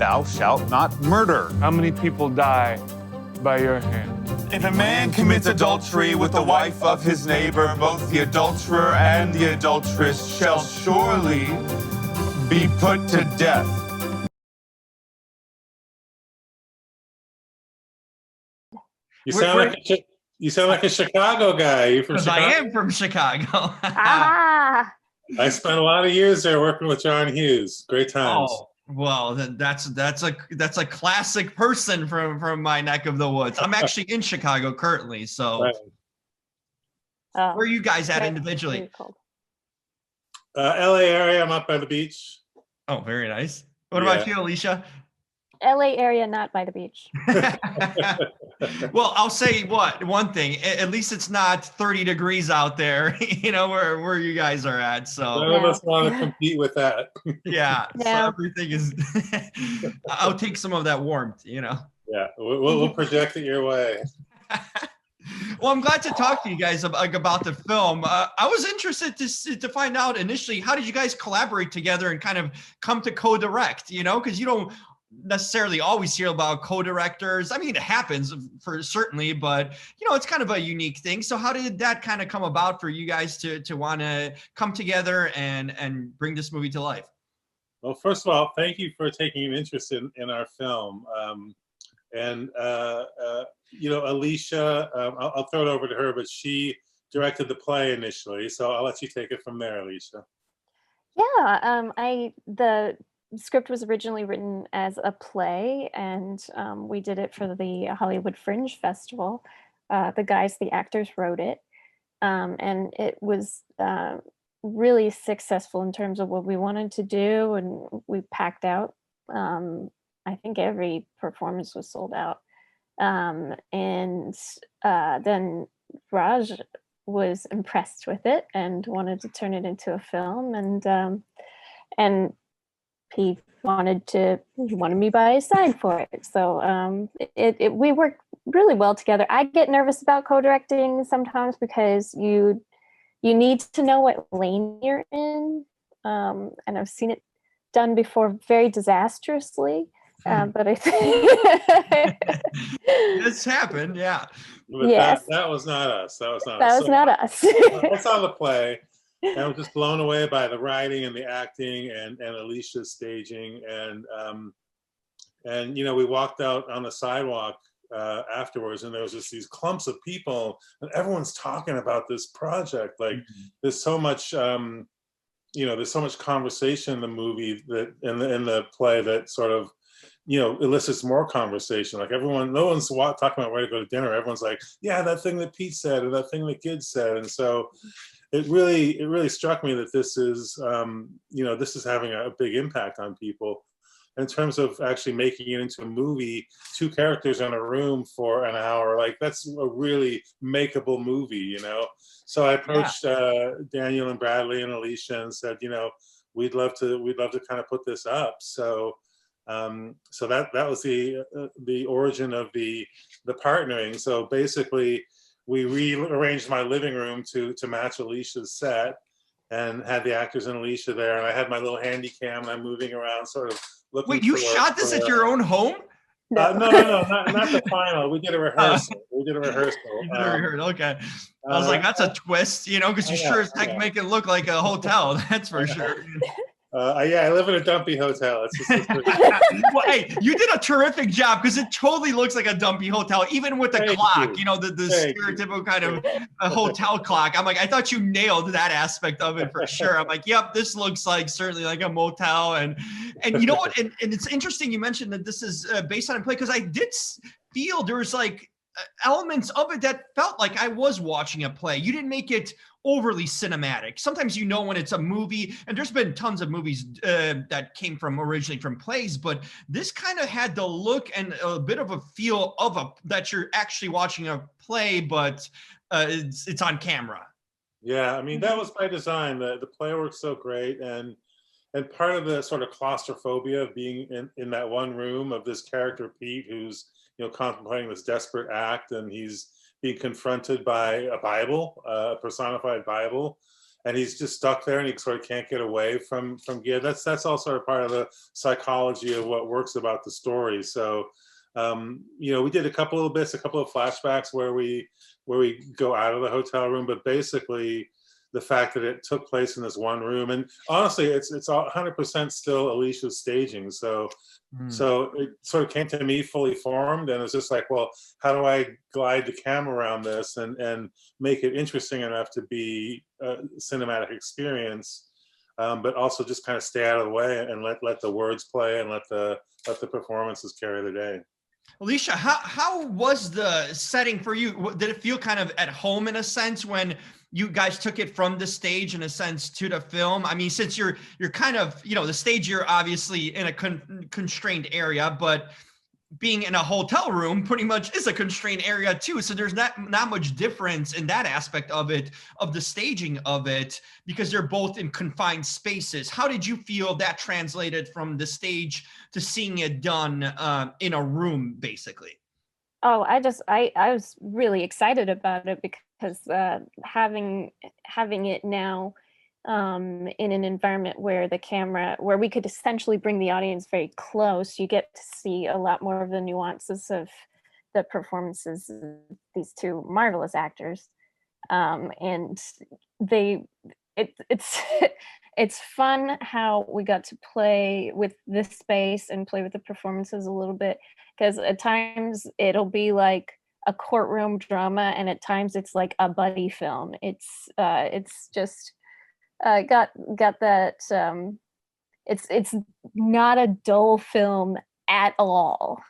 thou shalt not murder. How many people die by your hand? If a man commits adultery with the wife of his neighbor, both the adulterer and the adulteress shall surely be put to death. You sound like a Chicago guy. You from Because Chicago? I am from Chicago. Ah, I spent a lot of years there working with John Hughes. Great times. Oh, well, that's a classic person from my neck of the woods. I'm actually in Chicago currently, so Right. oh, where are you guys at very- individually? very cold. LA area, I'm up by the beach. Oh, very nice. What about you, Alicia? LA area, not by the beach. Well, I'll say one thing. At least it's not 30 degrees out there, where you guys are at. So None of us want to compete with that. yeah, so No. everything is. I'll take some of that warmth, Yeah, we'll project it your way. Well, I'm glad to talk to you guys about the film. I was interested to find out initially, how did you guys collaborate together and kind of come to co-direct, because you don't necessarily always hear about co-directors. I mean, it happens for certainly, but it's kind of a unique thing. So how did that kind of come about for you guys to want to come together and bring this movie to life? Well, first of all, thank you for taking an interest in our film. Alicia, I'll throw it over to her, but she directed the play initially, so I'll let you take it from there, Alicia. Yeah, the script was originally written as a play, and we did it for the Hollywood Fringe Festival. The actors wrote it, and it was really successful in terms of what we wanted to do, and we packed out. I think every performance was sold out. Then Raj was impressed with it and wanted to turn it into a film, and he wanted me by his side for it. So we worked really well together. I get nervous about co-directing sometimes because you need to know what lane you're in, and I've seen it done before very disastrously. But I think It's happened, yeah. But yes, that was not us. That was not that us. was not us. I saw the play. And I was just blown away by the writing and the acting and Alicia's staging. And we walked out on the sidewalk afterwards, and there was just these clumps of people, and everyone's talking about this project. Like there's so much, there's so much conversation in the movie that in the play that sort of elicits more conversation. Like no one's talking about where to go to dinner. Everyone's like, yeah, that thing that Pete said, or that thing that Gid said. And so it really struck me that this is, this is having a big impact on people. In terms of actually making it into a movie, 2 characters in a room for an hour, like that's a really makeable movie, So I approached Daniel and Bradley and Alicia and said, we'd love to kind of put this up. So that was the origin of the partnering. So basically, we rearranged my living room to match Alicia's set, and had the actors and Alicia there, and I had my little handy cam, and I'm moving around, sort of looking. Wait, you shot this at your own home? No, not the final. We did a rehearsal. You did a rehearsal, okay. I was like, that's a twist, because you sure as heck make it look like a hotel. That's for sure. I live in a dumpy hotel. It's well, hey, you did a terrific job, because it totally looks like a dumpy hotel, even with the clock, the stereotypical kind of a hotel clock. I'm like, I thought you nailed that aspect of it for sure. I'm like, yep, this looks like certainly like a motel. And you know what? And it's interesting you mentioned that this is based on a play, because I did feel there was like elements of it that felt like I was watching a play. You didn't make it overly cinematic. Sometimes when it's a movie, and there's been tons of movies that came originally from plays, but this kind of had the look and a bit of a feel of that you're actually watching a play, but it's on camera. Yeah, I mean, that was by design. The play works so great, and part of the sort of claustrophobia of being in that one room of this character Pete, who's contemplating this desperate act, and he's being confronted by a Bible, a personified Bible, and he's just stuck there and he sort of can't get away from Gid. That's all sort of part of the psychology of what works about the story. So we did a couple of flashbacks where we go out of the hotel room, but basically the fact that it took place in this one room, and honestly it's 100% still Alicia's staging. So it sort of came to me fully formed, and it's just like, well, how do I glide the camera around this and make it interesting enough to be a cinematic experience, but also just kind of stay out of the way and let the words play and let the performances carry the day. Alicia, how was the setting for you? Did it feel kind of at home in a sense when you guys took it from the stage in a sense to the film? I mean, since you're kind of, the stage, you're obviously in a constrained area, but being in a hotel room pretty much is a constrained area too. So there's not much difference in that aspect of it, of the staging of it, because they're both in confined spaces. How did you feel that translated from the stage to seeing it done in a room, basically? Oh, I was really excited about it because having it now in an environment where where we could essentially bring the audience very close, you get to see a lot more of the nuances of the performances of these two marvelous actors. And it's fun how we got to play with this space and play with the performances a little bit, because at times it'll be like a courtroom drama, and at times it's like a buddy film. It's just got that. It's not a dull film at all.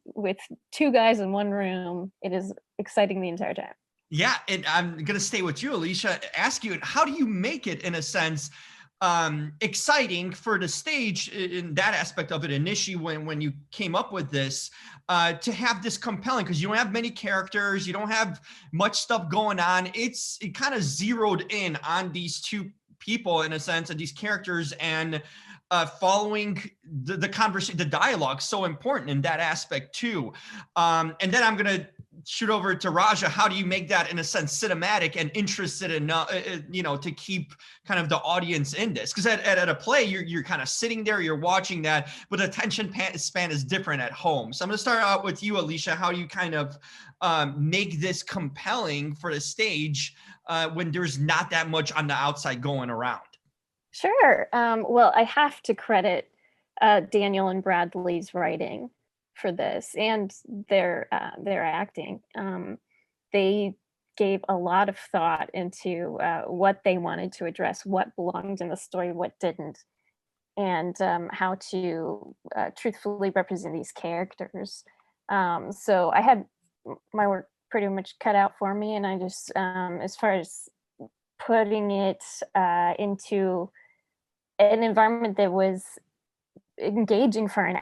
With two guys in one room, it is exciting the entire time. Yeah, and I'm going to stay with you, Alicia, ask you, how do you make it, in a sense, exciting for the stage in that aspect of it initially when you came up with this, to have this compelling, because you don't have many characters, you don't have much stuff going on. It kind of zeroed in on these two people, in a sense, and these characters, and following the conversation, the dialogue, so important in that aspect too. And then I'm going to shoot over to Raja. How do you make that, in a sense, cinematic and interested enough, to keep kind of the audience in this? Because at a play, you're kind of sitting there, you're watching that, but attention span is different at home. So I'm going to start out with you, Alicia. How do you kind of make this compelling for the stage when there's not that much on the outside going around? Sure. Well, I have to credit Daniel and Bradley's writing for this, and their acting. They gave a lot of thought into what they wanted to address, what belonged in the story, what didn't, and how to truthfully represent these characters. So I had my work pretty much cut out for me, and I just, as far as putting it into an environment that was engaging for an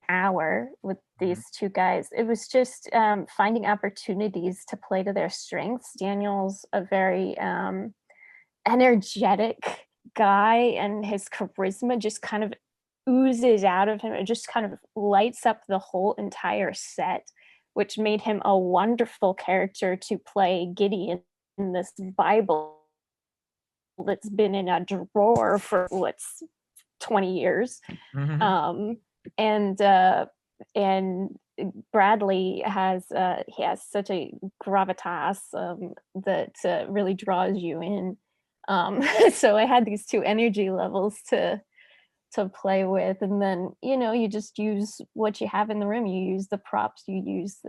hour with these two guys, it was just finding opportunities to play to their strengths. Daniel's a very energetic guy, and his charisma just kind of oozes out of him. It just kind of lights up the whole entire set, which made him a wonderful character to play Gideon in this Bible that's been in a drawer for 20 years. Mm-hmm. And Bradley has such a gravitas that really draws you in. So I had these two energy levels to play with, and then you just use what you have in the room. You use the props, you use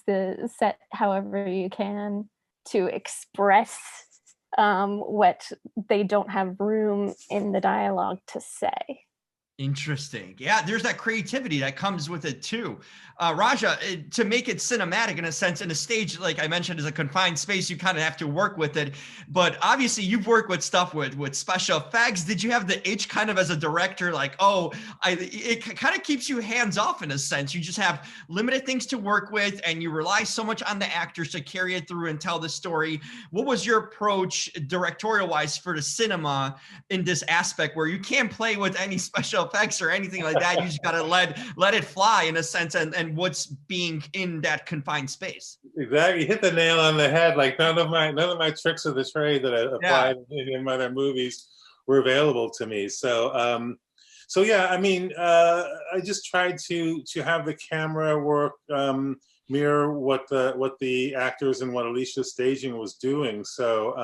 the set however you can to express what they don't have room in the dialogue to say. Interesting. Yeah, there's that creativity that comes with it too. Raja, to make it cinematic in a sense, in a stage, like I mentioned, is a confined space, you kind of have to work with it. But obviously you've worked with stuff with special effects. Did you have the itch kind of as a director, like, it kind of keeps you hands off in a sense. You just have limited things to work with, and you rely so much on the actors to carry it through and tell the story. What was your approach directorial wise for the cinema in this aspect where you can't play with any special effects or anything like that? You just got to let it fly in a sense, and what's being in that confined space? Exactly, you hit the nail on the head. Like none of my tricks of the trade that I applied in my other movies were available to me. So yeah, I mean, I just tried to have the camera work mirror what the actors and what Alicia's staging was doing. So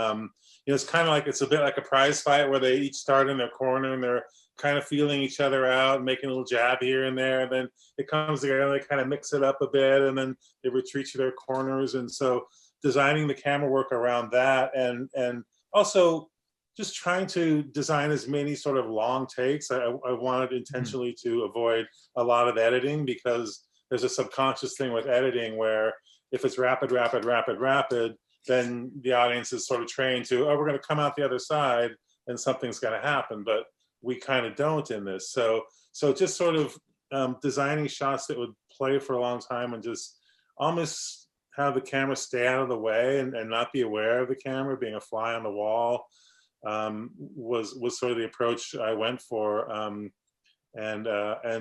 you know, it's kind of like, it's a bit like a prize fight where they each start in their corner and they're kind of feeling each other out, making a little jab here and there, and then it comes together, they kind of mix it up a bit, and then they retreat to their corners. And so designing the camera work around that, and also just trying to design as many sort of long takes. I wanted intentionally to avoid a lot of editing, because there's a subconscious thing with editing where if it's rapid, then the audience is sort of trained to, oh, we're going to come out the other side and something's going to happen. But we kind of don't in this. So just sort of designing shots that would play for a long time and just almost have the camera stay out of the way and not be aware of the camera, being a fly on the wall, was sort of the approach I went for. And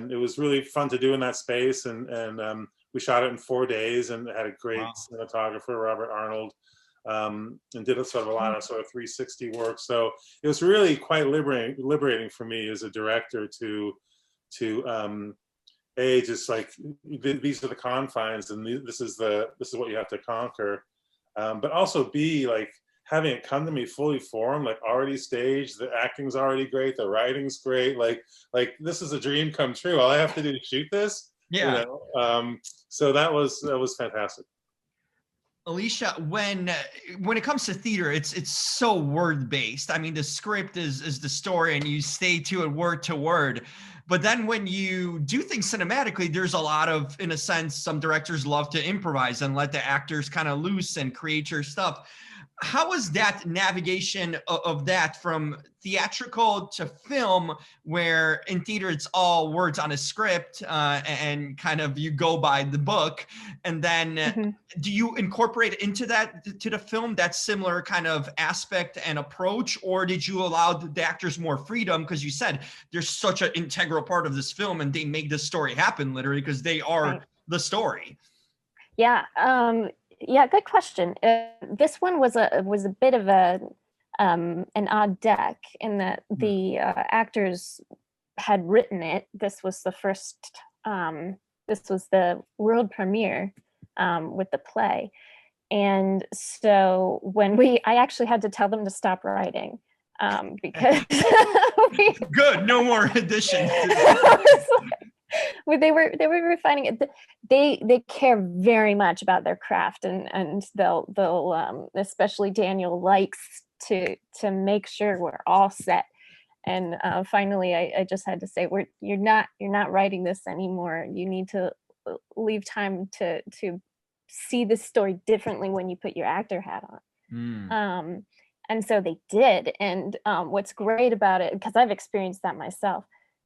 it was really fun to do in that space. And we shot it in 4 days and had a great cinematographer, Robert Arnold, and did a sort of a lot of sort of 360 work. So it was really quite liberating for me as a director to just like, these are the confines and this is what you have to conquer. But also B, like having it come to me fully formed, like already staged, the acting's already great, the writing's great, like this is a dream come true. All I have to do to shoot this, you know? So that was fantastic. Alicia, when it comes to theater, it's so word based. I mean, the script is the story, and you stay to it word to word. But then when you do things cinematically, there's a lot of, in a sense, some directors love to improvise and let the actors kind of loose and create your stuff. How was that navigation of that from theatrical to film, where in theater it's all words on a script and kind of you go by the book, and then do you incorporate into that, to the film, that similar kind of aspect and approach, or did you allow the actors more freedom, because you said there's such an integral part of this film and they make this story happen literally because they are the story? Yeah, good question. This one was a bit of an odd deck in that the actors had written it. This was the first. This was the world premiere with the play, and so when I actually had to tell them to stop writing because good, no more additions. They were refining it. They care very much about their craft, and they'll especially Daniel likes to make sure we're all set. And finally, I just had to say, you're not writing this anymore. You need to leave time to see the story differently when you put your actor hat on. And so they did. And what's great about it, because I've experienced that myself,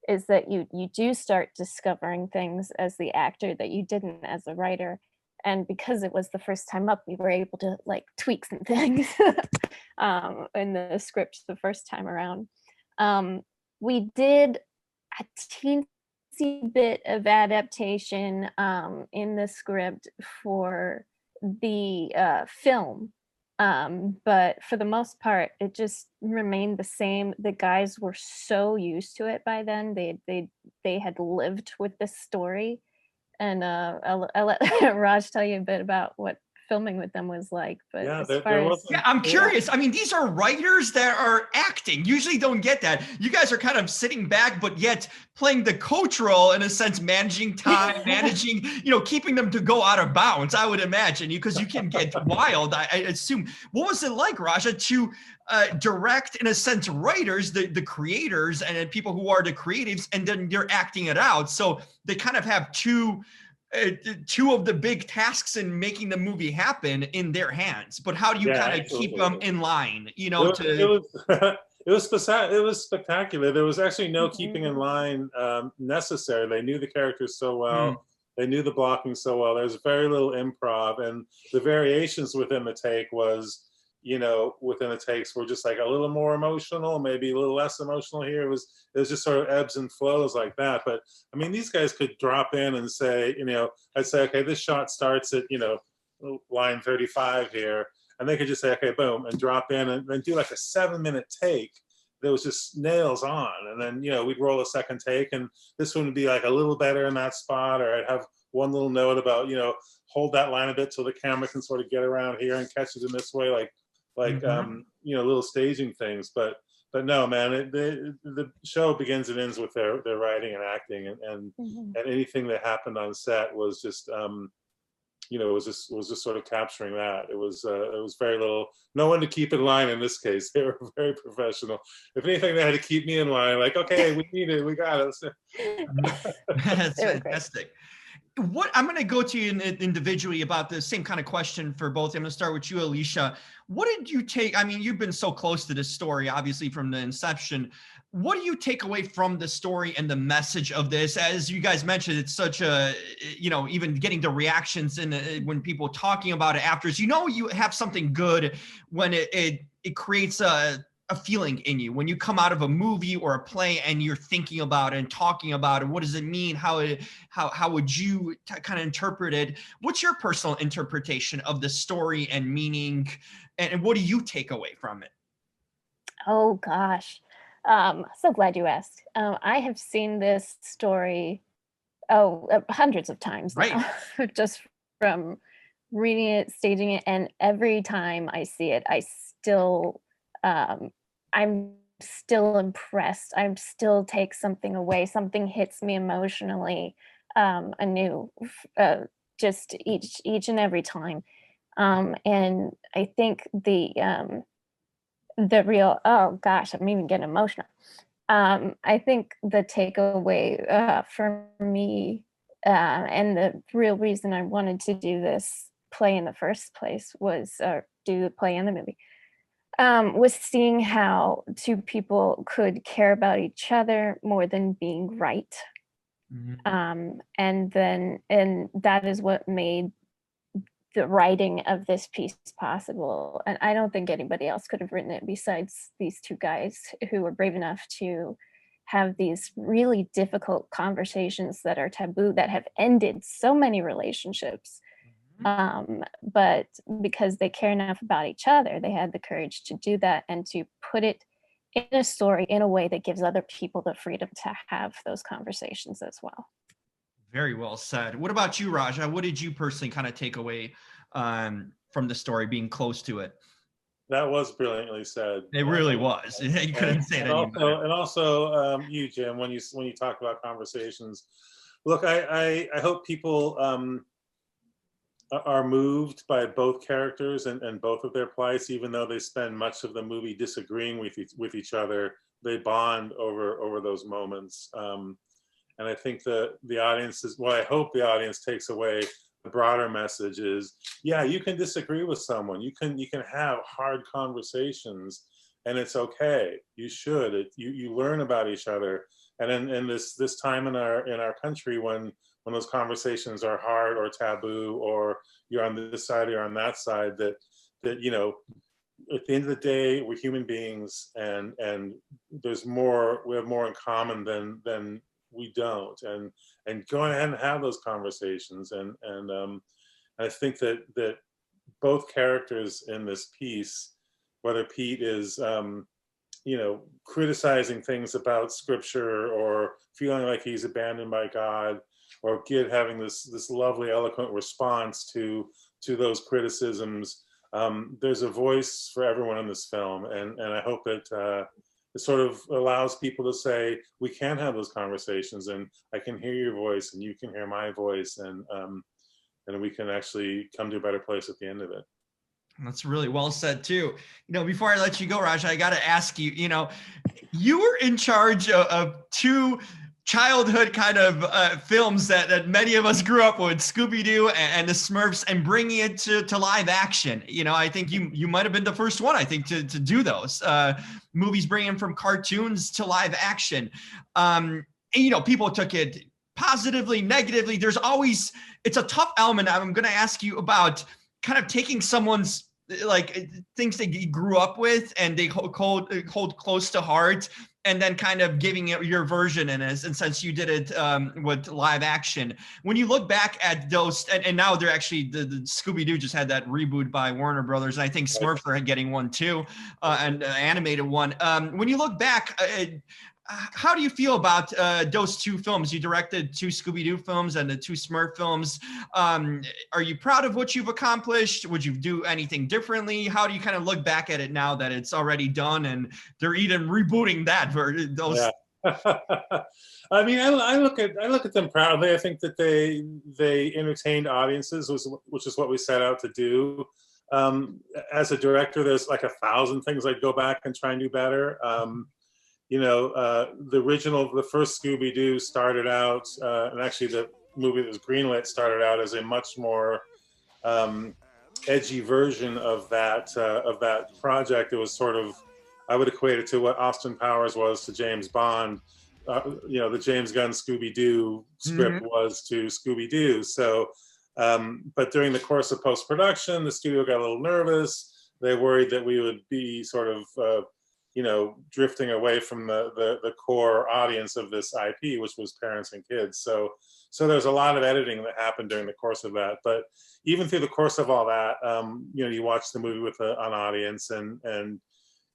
is that you do start discovering things as the actor that you didn't as a writer. And because it was the first time up, we were able to like tweak some things in the script the first time around. We did a teensy bit of adaptation in the script for the film. But for the most part, it just remained the same. The guys were so used to it by then. They had lived with this story. And I'll let Raj tell you a bit about what filming with them was like. But I'm curious. I mean, these are writers that are acting. Usually don't get that. You guys are kind of sitting back, but yet playing the coach role in a sense, managing time, managing, keeping them to go out of bounds, I would imagine, because you can get wild, I assume. What was it like, Raja, to direct, in a sense, writers, the creators, and then people who are the creatives, and then they're acting it out? So they kind of have two of the big tasks in making the movie happen in their hands. But how do you kind of keep them in line? It was spectacular. There was actually no keeping in line necessary. They knew the characters so well. They knew the blocking so well. There's very little improv, and the variations within the take was, within the takes were just like a little more emotional, maybe a little less emotional here. It was just sort of ebbs and flows like that. But I mean, these guys could drop in and say, I'd say, okay, this shot starts at, line 35 here, and they could just say, okay, boom, and drop in and then do like a 7-minute take that was just nails on. And then, you know, we'd roll a second take, and this one would be like a little better in that spot, or I'd have one little note about, you know, hold that line a bit so the camera can sort of get around here and catch it in this way, like you know, little staging things. But no, man, the show begins and ends with their writing and acting, and anything that happened on set was just you know, was just sort of capturing that. It was very little, no one to keep in line in this case. They were very professional. If anything, they had to keep me in line, like, okay, we need it, we got it. That's fantastic. What I'm going to go to you individually about the same kind of question for both. I'm going to start with you, Alicia. What did you take? I mean, you've been so close to this story, obviously, from the inception. What do you take away from the story and the message of this? As you guys mentioned, it's such a, you know, even getting the reactions and when people talking about it after, you know, you have something good when it creates a feeling in you when you come out of a movie or a play and you're thinking about it and talking about it. What does it mean? How would you kind of interpret it? What's your personal interpretation of the story and meaning, and what do you take away from it? Oh gosh, so glad you asked. I have seen this story hundreds of times now, just from reading it, staging it, and every time I see it, I still I'm still impressed. I still take something away. Something hits me emotionally anew, just each and every time. And I think the real, oh gosh, I'm even getting emotional. I think the takeaway for me and the real reason I wanted to do this play in the first place was do the play and the movie. Was seeing how two people could care about each other more than being right. And that is what made the writing of this piece possible. And I don't think anybody else could have written it besides these two guys who were brave enough to have these really difficult conversations that are taboo, that have ended so many relationships. But because they care enough about each other, they had the courage to do that and to put it in a story in a way that gives other people the freedom to have those conversations as well. Very well said. What about you, Raja? What did you personally kind of take away from the story, being close to it? That was brilliantly said. It really was. You couldn't say it any better. And also, you, Jim, when you talk about conversations, look, I hope people are moved by both characters and both of their plights, even though they spend much of the movie disagreeing with each other. They bond over those moments. And I think the audience is, well, I hope the audience takes away the broader message is, yeah, you can disagree with someone. You can have hard conversations, and it's okay. You should. You learn about each other. And in this time in our country when those conversations are hard or taboo, or you're on this side or you're on that side, that you know, at the end of the day, we're human beings, and there's more. We have more in common than we don't. And go ahead and have those conversations. And I think that both characters in this piece, whether Pete is you know, criticizing things about scripture or feeling like he's abandoned by God, or Gid having this lovely, eloquent response to those criticisms. There's a voice for everyone in this film, and I hope that it sort of allows people to say, we can have those conversations, and I can hear your voice, and you can hear my voice, and we can actually come to a better place at the end of it. That's really well said too. You know, before I let you go, Raj, I got to ask you, you know, you were in charge of two childhood kind of films that many of us grew up with, Scooby-Doo and the Smurfs, and bringing it to live action. You know, I think you might have been the first one, I think, to do those movies, bringing from cartoons to live action. And, you know, people took it positively, negatively. There's always, it's a tough element. I'm going to ask you about kind of taking someone's like things they grew up with and they hold close to heart and then kind of giving it your version in it. And since you did it with live action, when you look back at those, and now they're actually, the Scooby-Doo just had that reboot by Warner Brothers, and I think Smurfs are getting one too, an animated one. When you look back, how do you feel about those two films? You directed 2 Scooby-Doo films and the 2 Smurf films. Are you proud of what you've accomplished? Would you do anything differently? How do you kind of look back at it now that it's already done and they're even rebooting that for those? Yeah. I mean, I look at them proudly. I think that they entertained audiences, which is what we set out to do. As a director, there's like 1,000 things I'd go back and try and do better. You know, the first Scooby-Doo started out, and actually the movie that was greenlit started out as a much more edgy version of that project. It was sort of, I would equate it to what Austin Powers was to James Bond. You know, the James Gunn Scooby-Doo script was to Scooby-Doo. So, but during the course of post-production, the studio got a little nervous. They worried that we would be sort of you know, drifting away from the core audience of this IP, which was parents and kids. So there's a lot of editing that happened during the course of that. But even through the course of all that, you know, you watch the movie with an audience, and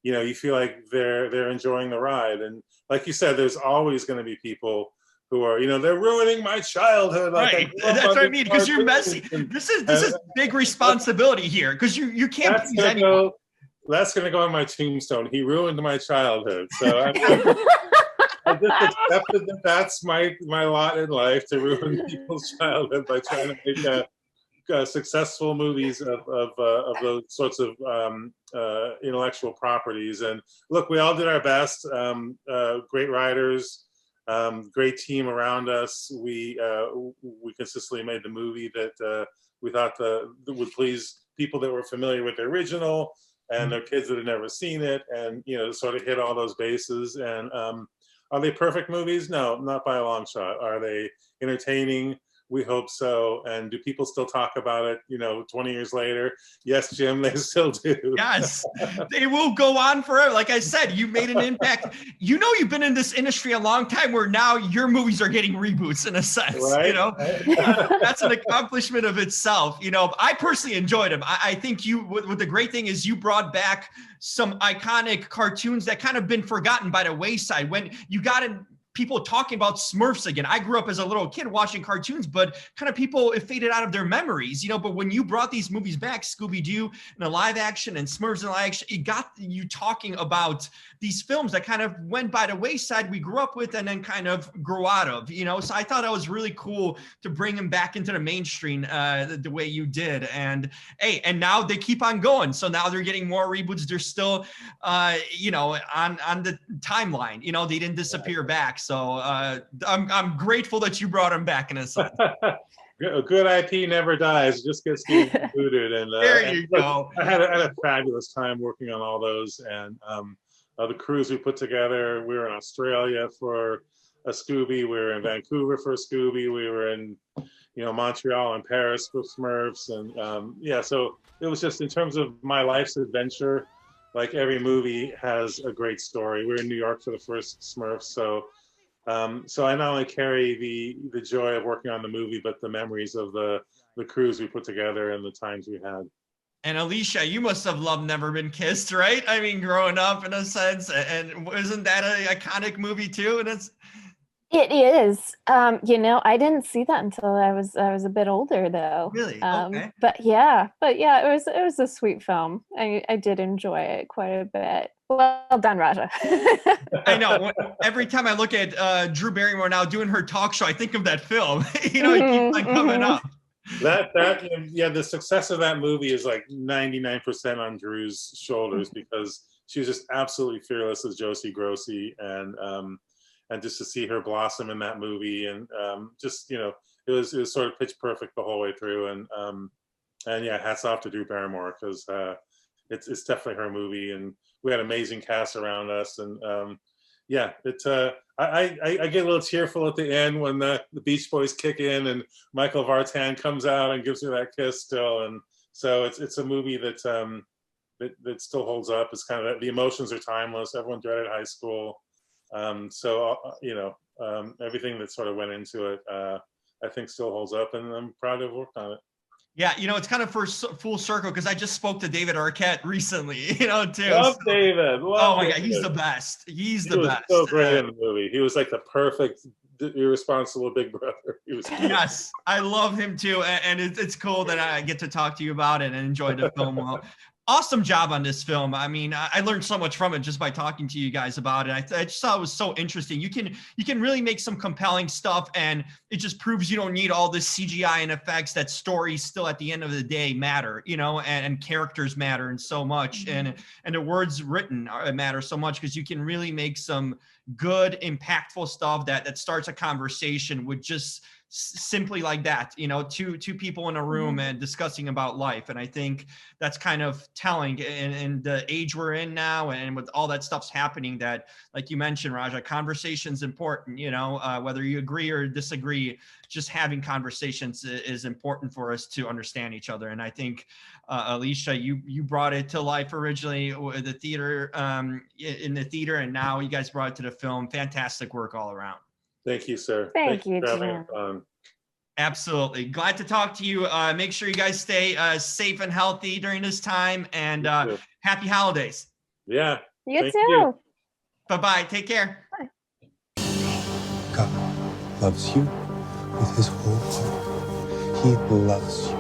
you know, you feel like they're enjoying the ride. And like you said, there's always going to be people who are, you know, they're ruining my childhood. Like, right. That's what I mean, because you're messy. This is big responsibility here, because you can't please anyone. That's going to go on my tombstone. He ruined my childhood. So I just accepted that that's my lot in life, to ruin people's childhood by trying to make successful movies of those sorts of intellectual properties. And look, we all did our best. Great writers, great team around us. We consistently made the movie that we thought that would please people that were familiar with the original, and their kids that had never seen it, and, you know, sort of hit all those bases. And are they perfect movies? No, not by a long shot. Are they entertaining? We hope so. And do people still talk about it, you know, 20 years later? Yes, Jim, they still do. Yes, they will go on forever. Like I said, you made an impact. You know, you've been in this industry a long time, where now your movies are getting reboots in a sense, right? You know, that's an accomplishment of itself. You know, I personally enjoyed them. I think what the great thing is, you brought back some iconic cartoons that kind of been forgotten by the wayside. When you got in, people talking about Smurfs again. I grew up as a little kid watching cartoons, but kind of people, it faded out of their memories, you know. But when you brought these movies back, Scooby-Doo and a live action and Smurfs and live action, it got you talking about these films that kind of went by the wayside, we grew up with and then kind of grew out of, you know. So I thought that was really cool to bring them back into the mainstream the way you did. And hey, and now they keep on going. So now they're getting more reboots. They're still, you know, on the timeline, you know, they didn't disappear back. So I'm grateful that you brought them back in a sense. A good IP never dies; it just gets rebooted. And there you go. I had a fabulous time working on all those, and the crews we put together. We were in Australia for a Scooby. We were in Vancouver for a Scooby. We were in, you know, Montreal and Paris for Smurfs, and yeah. So it was just, in terms of my life's adventure, like every movie has a great story. We were in New York for the first Smurfs, so I not only carry the joy of working on the movie, but the memories of the crews we put together and the times we had. And Alicia, you must have loved Never Been Kissed, right? I mean, growing up in a sense, and isn't that an iconic movie too? And it is. You know, I didn't see that until I was a bit older, though. Really? Okay. But yeah, it was a sweet film. I did enjoy it quite a bit. Well done, Raja. I know. Every time I look at Drew Barrymore now doing her talk show, I think of that film. You know, it keeps like coming up. Yeah, the success of that movie is like 99% on Drew's shoulders, because she was just absolutely fearless as Josie Grossi, and just to see her blossom in that movie, and just, you know, it was sort of pitch perfect the whole way through, and yeah, hats off to Drew Barrymore, because it's definitely her movie, and we had amazing cast around us, and yeah, I get a little tearful at the end when the Beach Boys kick in and Michael Vartan comes out and gives her that kiss still, and so it's a movie that that still holds up. It's kind of, the emotions are timeless. Everyone dreaded high school. So everything that sort of went into it, I think still holds up, and I'm proud to have worked on it. Yeah, it's kind of full circle because I just spoke to David Arquette recently, too. Love David. Oh my God, he's the best. He's the best. He was so great in the movie. He was like the perfect, irresponsible big brother. He was. Yes, I love him too, and it's cool that I get to talk to you about it and enjoy the film. Well, awesome job on this film. I mean, I learned so much from it just by talking to you guys about it. I just thought it was so interesting. You can really make some compelling stuff, and it just proves you don't need all this CGI and effects. That stories still at the end of the day matter, and characters matter and so much, and the words written matter so much, because you can really make some good, impactful stuff that starts a conversation with just simply like that, two people in a room and discussing about life. And I think that's kind of telling in the age we're in now, and with all that stuff's happening, that, like you mentioned, Raja, conversation's important, whether you agree or disagree, just having conversations is important for us to understand each other. And I think, Alicia, you brought it to life originally with the theater, in the theater, and now you guys brought it to the film. Fantastic work all around. Thank you, sir. Thank you, for having Jim. fun. Absolutely. Glad to talk to you. Make sure you guys stay safe and healthy during this time, and happy holidays. Yeah. You Thank too. you. Bye-bye. Take care. God loves you with his whole heart. He loves you.